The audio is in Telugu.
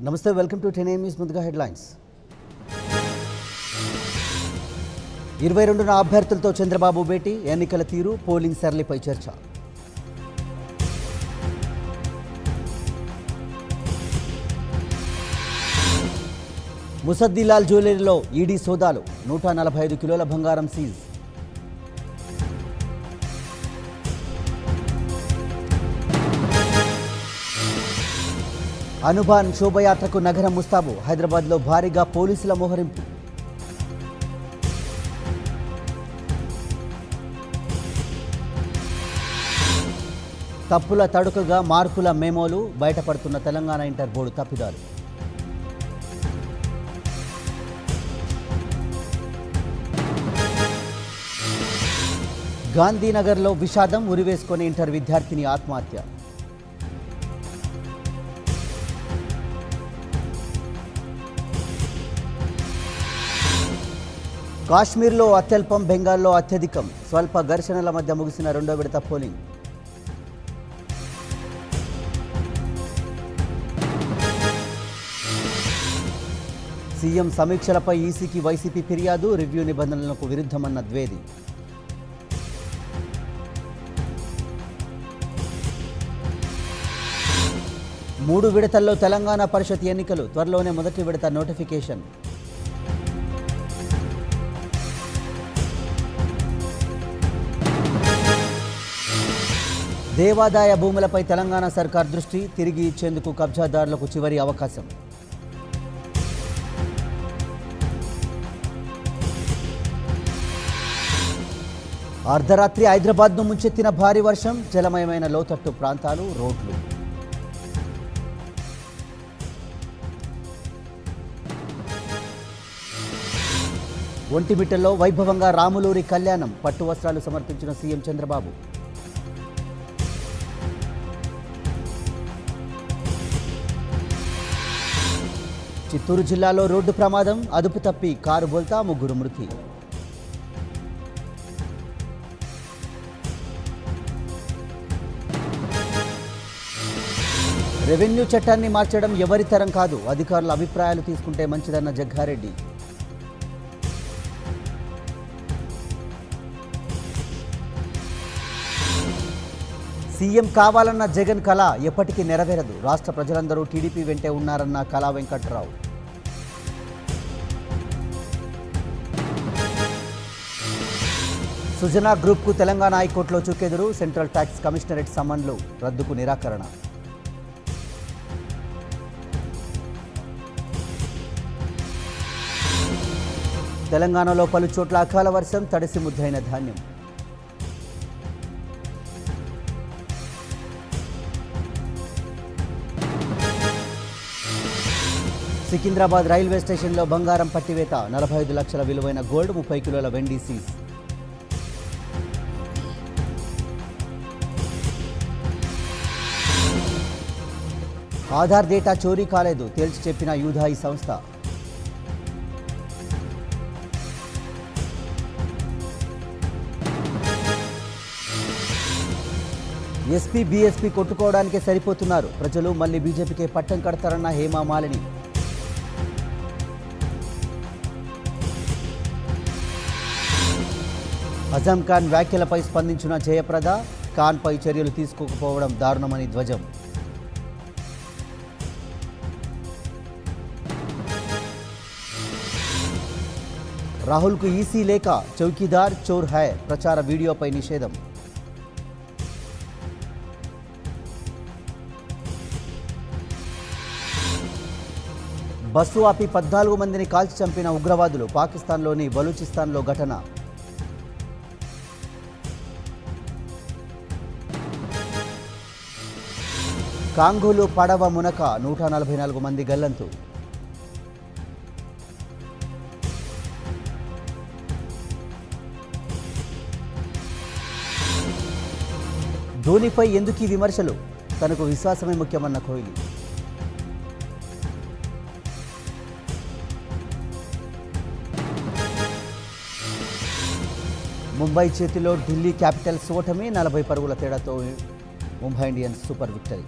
నమస్తే వెల్కమ్ టు 10 AM న్యూస్ ముందుగా హెడ్లైన్స్ 22న అభ్యర్థులతో చంద్రబాబు భేటీ ఎన్నికల తీరు పోలింగ్ సరళిపై చర్చ ముసద్దిలాల్ జ్యువెలరీలో ఈడీ సోదాలు 145 కిలోల బంగారం సీజ్ అనుబాన్ శోభయాత్రకు నగరం ముస్తాబు హైదరాబాద్లో భారీగా పోలీసుల మోహరింపు తప్పుల తడుకగా మార్కుల మెమోలు బయటపడుతున్న తెలంగాణ ఇంటర్ బోర్డు తప్పిదాలు గాంధీనగర్లో విషాదం ఉరివేసుకొని ఇంటర్ విద్యార్థిని ఆత్మహత్య కాశ్మీర్లో అత్యల్పం బెంగాల్లో అత్యధికం స్వల్ప ఘర్షణల మధ్య ముగిసిన రెండో విడత పోలింగ్ సీఎం సమీక్షలపై ఈసీకి వైసీపీ ఫిర్యాదు రివ్యూ నిబంధనలకు విరుద్ధమన్న ద్వేది మూడు విడతల్లో తెలంగాణ పరిషత్ ఎన్నికలు త్వరలోనే మొదటి విడత నోటిఫికేషన్ దేవాదాయ భూములపై తెలంగాణ సర్కార్ దృష్టి తిరిగి ఇచ్చేందుకు కబ్జాదారులకు చివరి అవకాశం అర్ధరాత్రి హైదరాబాద్ను ముంచెత్తిన భారీ వర్షం జలమయమైన లోతట్టు ప్రాంతాలు రోడ్లు ఒంటిమిట్టలో వైభవంగా రాములూరి కళ్యాణం పట్టు వస్త్రాలు సమర్పించిన సీఎం చంద్రబాబు చిత్తూరు జిల్లాలో రోడ్డు ప్రమాదం అదుపు తప్పి కారు బోల్తా ముగ్గురు మృతి రెవెన్యూ చట్టాన్ని మార్చడం ఎవరి తరం కాదు అధికారుల అభిప్రాయాలు తీసుకుంటే మంచిదన్న జగ్గారెడ్డి సీఎం కావాలన్న జగన్ కళ ఎప్పటికీ నెరవేరదు రాష్ట్ర ప్రజలందరూ టీడీపీ వెంటే ఉన్నారన్న కళా వెంకట్రావు సుజనా గ్రూప్కు తెలంగాణ హైకోర్టులో చుక్కెదురు సెంట్రల్ ట్యాక్స్ కమిషనరేట్ సమన్లు రద్దుకు నిరాకరణ తెలంగాణలో పలు చోట్ల అకాల వర్షం తడిసి ముద్దైన ధాన్యం సికింద్రాబాద్ రైల్వే స్టేషన్లో బంగారం పట్టివేత 45 లక్షల విలువైన గోల్డ్ 30 కిలోల వెండి సీజ్ ఆధార్ డేటా చోరీ కాలేదు తేల్చి చెప్పిన యూధాయి సంస్థ ఎస్పీ బీఎస్పీ కొట్టుకోవడానికే సరిపోతున్నారు ప్రజలు మళ్ళీ బీజేపీకే పట్టం కడతారన్న హేమా మాలిని అజం ఖాన్ వ్యాఖ్యలపై స్పందించిన జయప్రద ఖాన్పై చర్యలు తీసుకోకపోవడం దారుణమని ధ్వజం రాహుల్కు ఈసీ లేఖ చౌకీదార్ చోర్ హై ప్రచార వీడియోపై నిషేధం బస్సు ఆపి 14 మందిని కాల్చి చంపిన ఉగ్రవాదులు పాకిస్తాన్లోని బలూచిస్తాన్లో ఘటన కాంగోలో పడవ మునక 144 మంది గల్లంతు ధోనిపై ఎందుకీ విమర్శలు తనకు విశ్వాసమే ముఖ్యమన్న కోహ్లీ ముంబై చేతిలో ఢిల్లీ క్యాపిటల్స్ ఓటమి 40 పరుగుల తేడాతో ముంబై ఇండియన్స్ సూపర్ విక్టరీ.